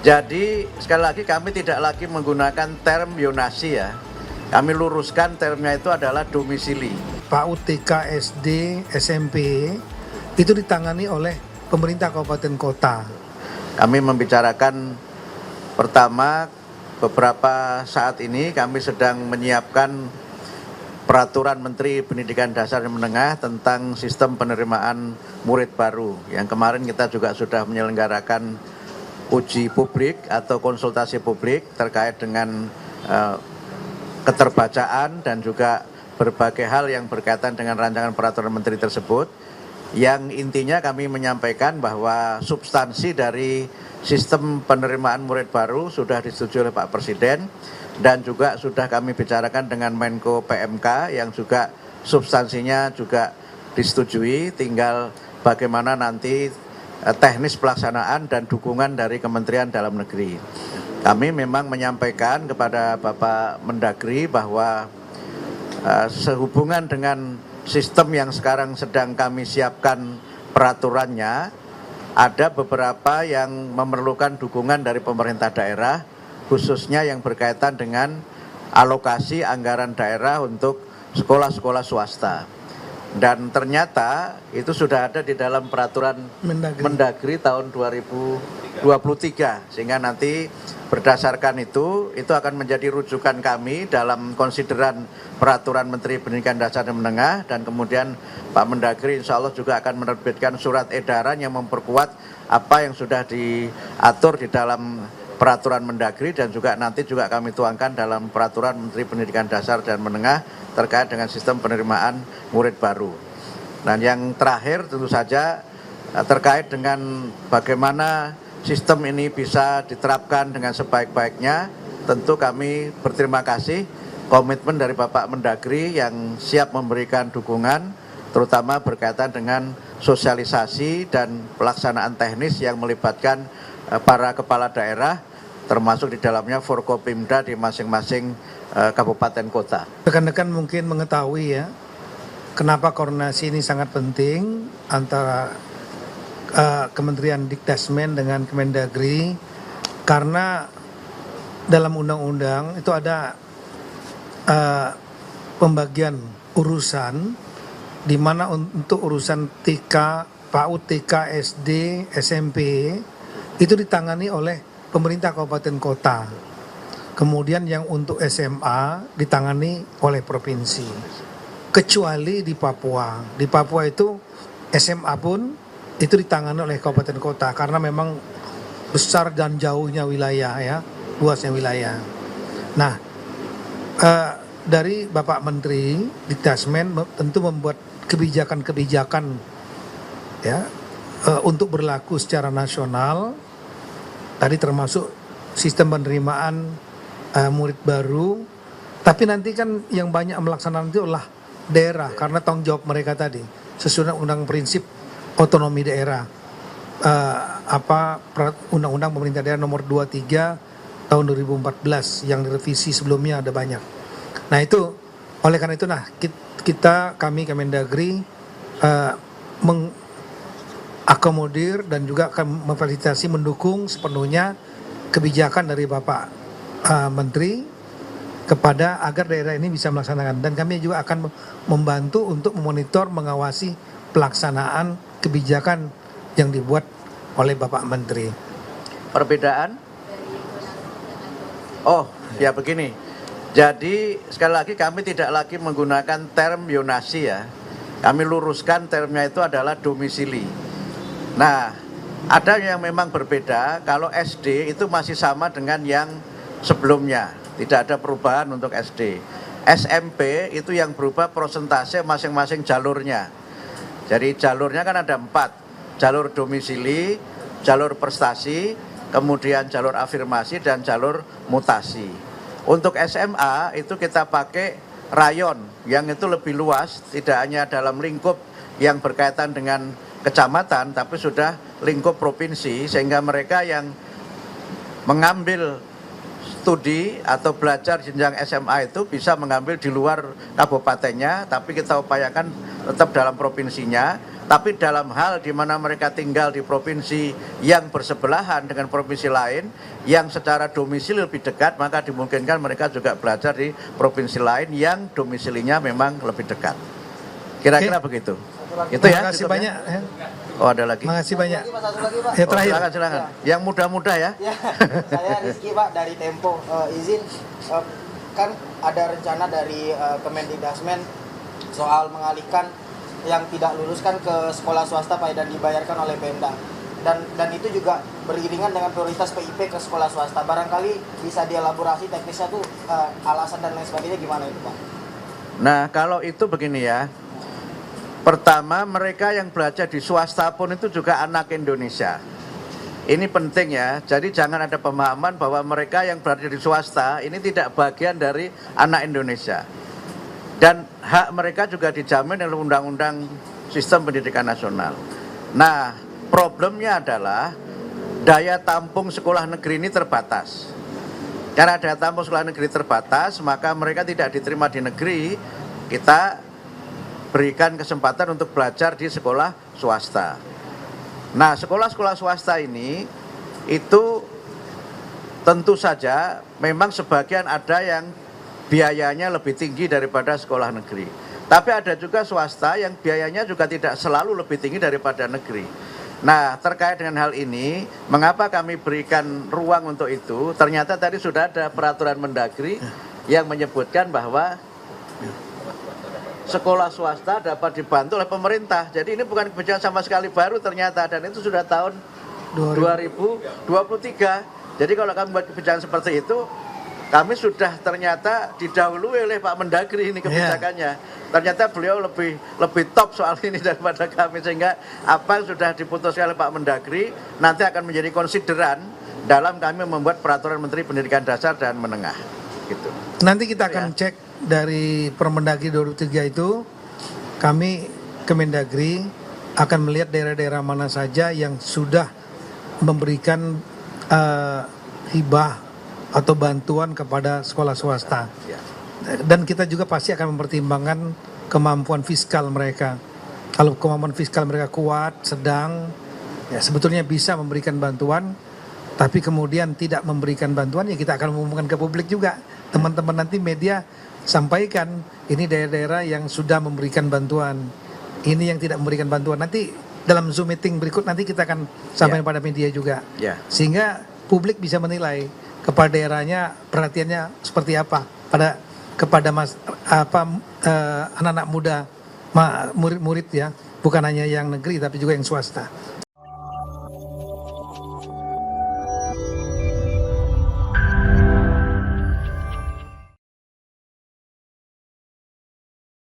Jadi sekali lagi kami tidak lagi menggunakan term yonasi ya. Kami luruskan termnya itu adalah domisili. PAUD TK, SD, SMP itu ditangani oleh pemerintah kabupaten kota. Kami membicarakan pertama beberapa saat ini kami sedang menyiapkan peraturan Menteri Pendidikan Dasar dan Menengah tentang sistem penerimaan murid baru. Yang kemarin kita juga sudah menyelenggarakan uji publik atau konsultasi publik terkait dengan keterbacaan dan juga berbagai hal yang berkaitan dengan rancangan peraturan menteri tersebut, yang intinya kami menyampaikan bahwa substansi dari sistem penerimaan murid baru sudah disetujui oleh Pak Presiden dan juga sudah kami bicarakan dengan Menko PMK yang juga substansinya juga disetujui, tinggal bagaimana nanti teknis pelaksanaan dan dukungan dari Kementerian Dalam Negeri. Kami memang menyampaikan kepada Bapak Mendagri bahwa sehubungan dengan sistem yang sekarang sedang kami siapkan peraturannya, ada beberapa yang memerlukan dukungan dari pemerintah daerah, khususnya yang berkaitan dengan alokasi anggaran daerah untuk sekolah-sekolah swasta. Dan ternyata itu sudah ada di dalam peraturan Mendagri tahun 2023, sehingga nanti berdasarkan itu akan menjadi rujukan kami dalam konsideran peraturan Menteri Pendidikan Dasar dan Menengah, dan kemudian Pak Mendagri insya Allah juga akan menerbitkan surat edaran yang memperkuat apa yang sudah diatur di dalam peraturan Mendagri, dan juga nanti juga kami tuangkan dalam peraturan Menteri Pendidikan Dasar dan Menengah terkait dengan sistem penerimaan murid baru. Dan yang terakhir tentu saja terkait dengan bagaimana sistem ini bisa diterapkan dengan sebaik-baiknya, tentu kami berterima kasih komitmen dari Bapak Mendagri yang siap memberikan dukungan, terutama berkaitan dengan sosialisasi dan pelaksanaan teknis yang melibatkan para kepala daerah, termasuk di dalamnya Forkopimda di masing-masing kabupaten kota. Rekan-rekan mungkin mengetahui ya, kenapa koordinasi ini sangat penting antara Kementerian Dikdasmen dengan Kemendagri, karena dalam undang-undang itu ada pembagian urusan di mana untuk urusan TK, PAUD TK, SD, SMP itu ditangani oleh pemerintah kabupaten kota. Kemudian yang untuk SMA ditangani oleh provinsi. Kecuali di Papua. Di Papua itu SMA pun itu ditangani oleh kabupaten kota karena memang besar dan jauhnya wilayah ya, luasnya wilayah. Nah, dari Bapak Menteri Dikdasmen tentu membuat kebijakan-kebijakan ya untuk berlaku secara nasional. Tadi termasuk sistem penerimaan murid baru, tapi nanti kan yang banyak melaksanakan itu adalah daerah karena tanggung jawab mereka tadi sesuai undang prinsip otonomi daerah, undang-undang pemerintah daerah nomor 23 tahun 2014 yang direvisi sebelumnya ada banyak. Nah itu oleh karena itu kami Kemendagri mengakomodir dan juga akan memfasilitasi mendukung sepenuhnya kebijakan dari Bapak Menteri kepada agar daerah ini bisa melaksanakan, dan kami juga akan membantu untuk memonitor, mengawasi pelaksanaan kebijakan yang dibuat oleh Bapak Menteri. Perbedaan? Oh ya begini, jadi sekali lagi kami tidak lagi menggunakan term yonasi ya, kami luruskan termnya itu adalah domisili. Nah, ada yang memang berbeda, kalau SD itu masih sama dengan yang sebelumnya, tidak ada perubahan untuk SD. SMP itu yang berubah persentase masing-masing jalurnya. Jadi jalurnya kan ada 4, jalur domisili, jalur prestasi, kemudian jalur afirmasi, dan jalur mutasi. Untuk SMA itu kita pakai rayon, yang itu lebih luas, tidak hanya dalam lingkup yang berkaitan dengan kecamatan, tapi sudah lingkup provinsi, sehingga mereka yang mengambil studi atau belajar jenjang SMA itu bisa mengambil di luar kabupatennya, tapi kita upayakan tetap dalam provinsinya. Tapi dalam hal di mana mereka tinggal di provinsi yang bersebelahan dengan provinsi lain, yang secara domisili lebih dekat, maka dimungkinkan mereka juga belajar di provinsi lain yang domisilinya memang lebih dekat. Kira-kira begitu. Itu ya. Terima kasih cukup banyak. Ya? Oh, ada lagi. Terima kasih banyak. Satu lagi, Pak. Ya, terakhir. Silakan. Yang muda-muda ya. Ya, saya Rizky, Pak, dari Tempo. Izin, kan ada rencana dari Kemendikdasmen soal mengalihkan yang tidak lulus kan ke sekolah swasta, Pak, dan dibayarkan oleh Pemda. Dan itu juga beriringan dengan prioritas PIP ke sekolah swasta. Barangkali bisa dielaborasi teknisnya tuh alasan dan lain sebagainya gimana itu, Pak? Nah, kalau itu begini ya. Pertama, mereka yang belajar di swasta pun itu juga anak Indonesia. Ini penting ya, jadi jangan ada pemahaman bahwa mereka yang berada di swasta ini tidak bagian dari anak Indonesia. Dan hak mereka juga dijamin oleh Undang-Undang Sistem Pendidikan Nasional. Nah, problemnya adalah daya tampung sekolah negeri ini terbatas. Karena daya tampung sekolah negeri terbatas, maka mereka tidak diterima di negeri, kita berikan kesempatan untuk belajar di sekolah swasta. Nah, sekolah-sekolah swasta ini itu tentu saja memang sebagian ada yang biayanya lebih tinggi daripada sekolah negeri. Tapi ada juga swasta yang biayanya juga tidak selalu lebih tinggi daripada negeri. Nah, terkait dengan hal ini, mengapa kami berikan ruang untuk itu? Ternyata tadi sudah ada peraturan Mendagri yang menyebutkan bahwa sekolah swasta dapat dibantu oleh pemerintah. Jadi ini bukan kebijakan sama sekali baru ternyata, dan itu sudah tahun 2023. Jadi kalau kami buat kebijakan seperti itu, kami sudah ternyata didahului oleh Pak Mendagri ini kebijakannya. Ternyata beliau lebih top soal ini daripada kami, sehingga apa yang sudah diputuskan oleh Pak Mendagri nanti akan menjadi konsideran dalam kami membuat peraturan Menteri Pendidikan Dasar dan Menengah. Gitu. Nanti kita akan cek dari Permendagri 2003 itu, kami Kemendagri akan melihat daerah-daerah mana saja yang sudah memberikan hibah atau bantuan kepada sekolah swasta. Dan kita juga pasti akan mempertimbangkan kemampuan fiskal mereka. Kalau kemampuan fiskal mereka kuat, sedang, ya sebetulnya bisa memberikan bantuan. Tapi kemudian tidak memberikan bantuan, ya kita akan mengumumkan ke publik juga. Teman-teman nanti media sampaikan, ini daerah-daerah yang sudah memberikan bantuan, ini yang tidak memberikan bantuan. Nanti dalam Zoom meeting berikut nanti kita akan sampaikan pada media juga. Sehingga publik bisa menilai kepada daerahnya perhatiannya seperti apa kepada anak-anak muda, murid-murid ya, bukan hanya yang negeri tapi juga yang swasta.